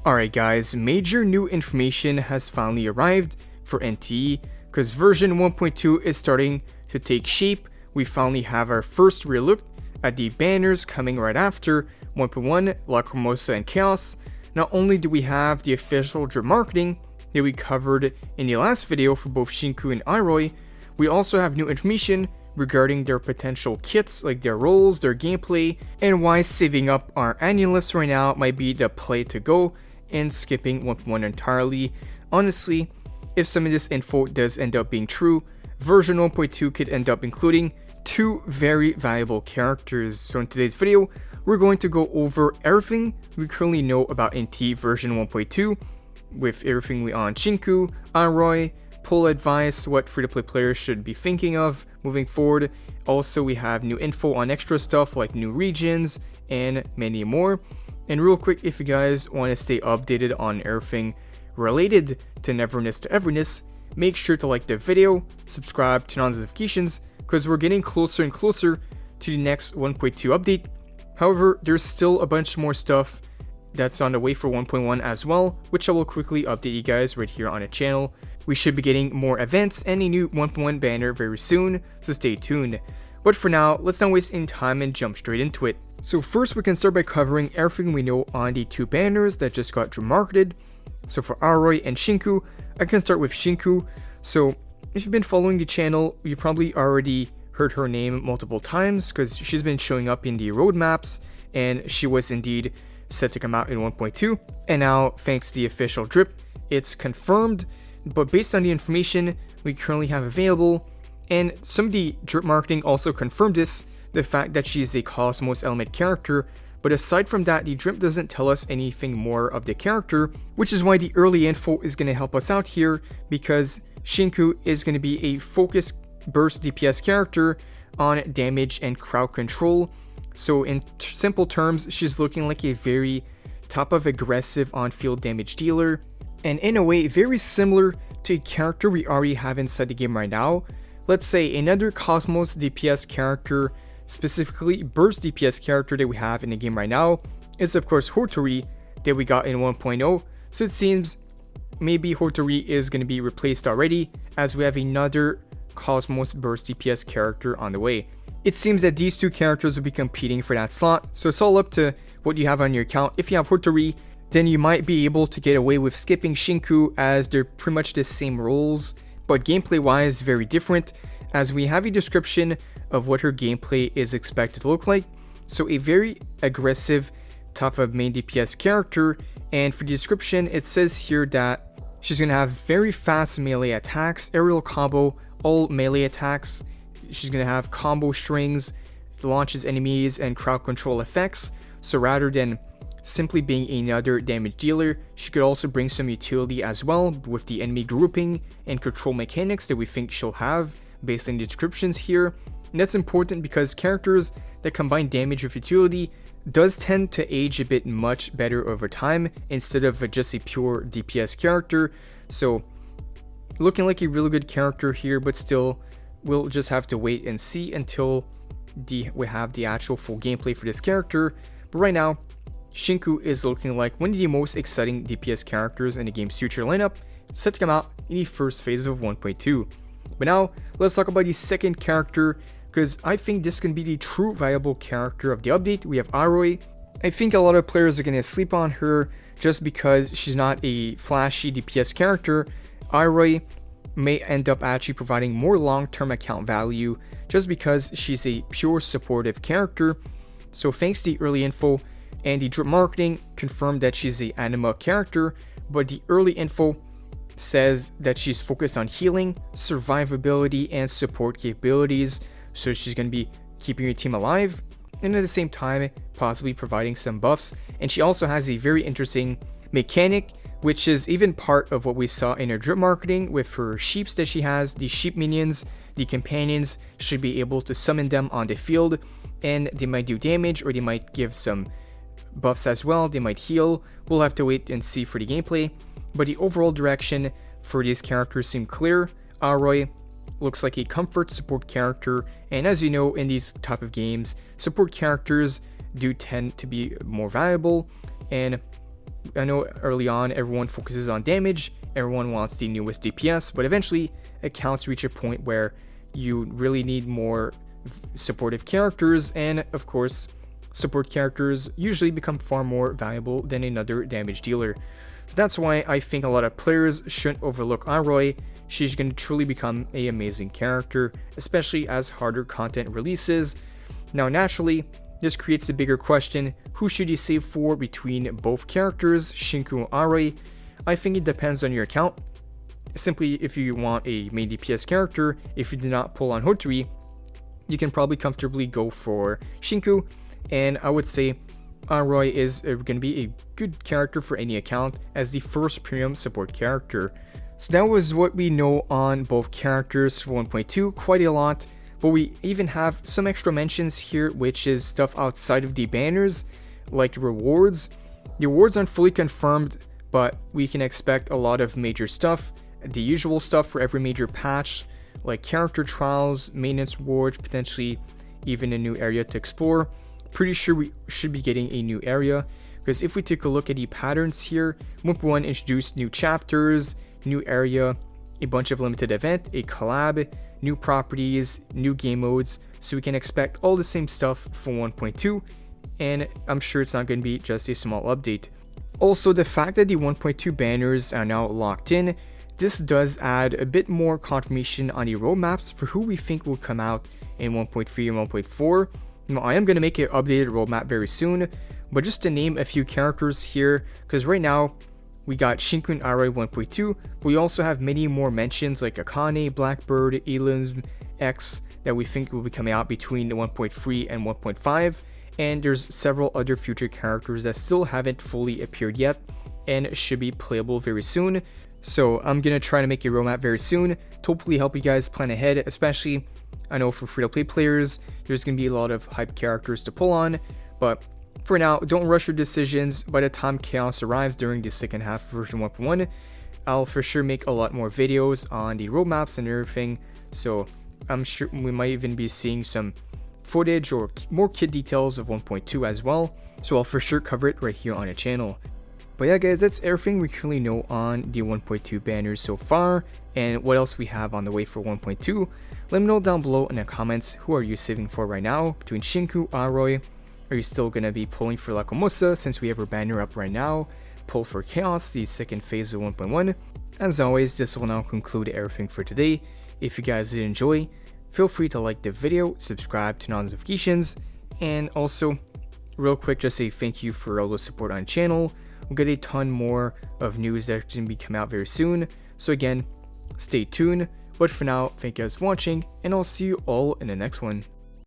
Alright guys, major new information has finally arrived for NTE because version 1.2 is starting to take shape. We finally have our first real look at the banners coming right after 1.1, Lacrimosa and Chaos. Not only do we have the official drip marketing that we covered in the last video for both Shinku and Iroy, we also have new information regarding their potential kits, like their roles, their gameplay, and why saving up our annulus right now might be the play to go and skipping 1.1 entirely. Honestly, if some of this info does end up being true, version 1.2 could end up including two very valuable characters. So in today's video, we're going to go over everything we currently know about NT version 1.2, with everything we on Shinku, Iroy, poll advice, what free-to-play players should be thinking of moving forward. Also, we have new info on extra stuff like new regions and many more. And real quick, if you guys want to stay updated on everything related to Neverness To Everness, make sure to like the video, subscribe, turn on notifications, because we're getting closer and closer to the next 1.2 update. However, there's still a bunch more stuff that's on the way for 1.1 as well, which I will quickly update you guys right here on the channel. We should be getting more events and a new 1.1 banner very soon, so stay tuned. But for now, let's not waste any time and jump straight into it. So first we can start by covering everything we know on the two banners that just got remarketed. So for Iroy and Shinku, I can start with Shinku. So if you've been following the channel, you probably already heard her name multiple times because she's been showing up in the roadmaps and she was indeed set to come out in 1.2. And now, thanks to the official drip, it's confirmed. But based on the information we currently have available, and some of the drip marketing also confirmed this, the fact that she's a Cosmos element character, but aside from that, the drip doesn't tell us anything more of the character, which is why the early info is going to help us out here, because Shinku is going to be a focus burst DPS character on damage and crowd control. So in simple terms, she's looking like a very top of aggressive on-field damage dealer, and in a way very similar to a character we already have inside the game right now. Let's say another Cosmos DPS character, specifically burst DPS character that we have in the game right now, is of course Hotori that we got in 1.0. So it seems maybe Hotori is going to be replaced already, as we have another Cosmos burst DPS character on the way. It seems that these two characters will be competing for that slot, so it's all up to what you have on your account. If you have Hotori, then you might be able to get away with skipping Shinku, as they're pretty much the same roles, but gameplay wise very different, as we have a description of what her gameplay is expected to look like. So a very aggressive top of main DPS character, and for the description it says here that she's going to have very fast melee attacks, aerial combo, all melee attacks. She's going to have combo strings, launches enemies, and crowd control effects. So rather than simply being another damage dealer, she could also bring some utility as well with the enemy grouping and control mechanics that we think she'll have based on the descriptions here. And that's important because characters that combine damage with utility does tend to age a bit much better over time instead of just a pure DPS character. So looking like a really good character here, but still we'll just have to wait and see until we have the actual full gameplay for this character. But right now, Shinku is looking like one of the most exciting DPS characters in the game's future lineup, set to come out in the first phase of 1.2. But now, let's talk about the second character, because I think this can be the true viable character of the update. We have Iroy. I think a lot of players are going to sleep on her just because she's not a flashy DPS character. Iroy may end up actually providing more long-term account value just because she's a pure supportive character. So thanks to the early info, and the drip marketing confirmed that she's a anima character, but the early info says that she's focused on healing, survivability, and support capabilities. So she's going to be keeping your team alive, and at the same time possibly providing some buffs. And she also has a very interesting mechanic, which is even part of what we saw in her drip marketing with her sheeps that she has. The sheep minions, the companions, should be able to summon them on the field, and they might do damage or they might give some buffs as well. They might heal. We'll have to wait and see for the gameplay, but the overall direction for these characters seem clear. Iroy looks like a comfort support character, and as you know, in these type of games, support characters do tend to be more valuable, and I know early on everyone focuses on damage, everyone wants the newest DPS, but eventually accounts reach a point where you really need more supportive characters, and of course support characters usually become far more valuable than another damage dealer. So that's why I think a lot of players shouldn't overlook Iroy. She's going to truly become an amazing character, especially as harder content releases. Now naturally, this creates the bigger question, who should you save for between both characters, Shinku and Iroy? I think it depends on your account. Simply, if you want a main DPS character, if you do not pull on Hotui, you can probably comfortably go for Shinku, and I would say Iroy is going to be a good character for any account as the first premium support character. So that was what we know on both characters for 1.2, quite a lot, but we even have some extra mentions here, which is stuff outside of the banners, like rewards. The rewards aren't fully confirmed, but we can expect a lot of major stuff, the usual stuff for every major patch, like character trials, maintenance rewards, potentially even a new area to explore. Pretty sure we should be getting a new area, because if we take a look at the patterns here, 1.1 introduced new chapters, new area, a bunch of limited event, a collab, new properties, new game modes, so we can expect all the same stuff for 1.2, and I'm sure it's not going to be just a small update. Also, the fact that the 1.2 banners are now locked in, this does add a bit more confirmation on the roadmaps for who we think will come out in 1.3 and 1.4. Now, I am going to make an updated roadmap very soon, but just to name a few characters here, because right now we got Shinku and Iroy 1.2, but we also have many more mentions like Akane, Blackbird, Elim, X that we think will be coming out between 1.3 and 1.5, and there's several other future characters that still haven't fully appeared yet and should be playable very soon. So I'm going to try to make a roadmap very soon to hopefully help you guys plan ahead, especially I know for free-to-play players, there's going to be a lot of hype characters to pull on, but for now, don't rush your decisions. By the time Chaos arrives during the second half of version 1.1, I'll for sure make a lot more videos on the roadmaps and everything, so I'm sure we might even be seeing some footage or more kit details of 1.2 as well, so I'll for sure cover it right here on the channel. But yeah guys, that's everything we currently know on the 1.2 banners so far, and what else we have on the way for 1.2. Let me know down below in the comments, who are you saving for right now between Shinku, Iroy? Are you still going to be pulling for Lakomusa since we have our banner up right now? Pull for Chaos, the second phase of 1.1. As always, this will now conclude everything for today. If you guys did enjoy, feel free to like the video, subscribe to notifications, and also, real quick, just say thank you for all the support on the channel. We'll get a ton more of news that's going to be coming out very soon, so again, stay tuned. But for now, thank you guys for watching, and I'll see you all in the next one.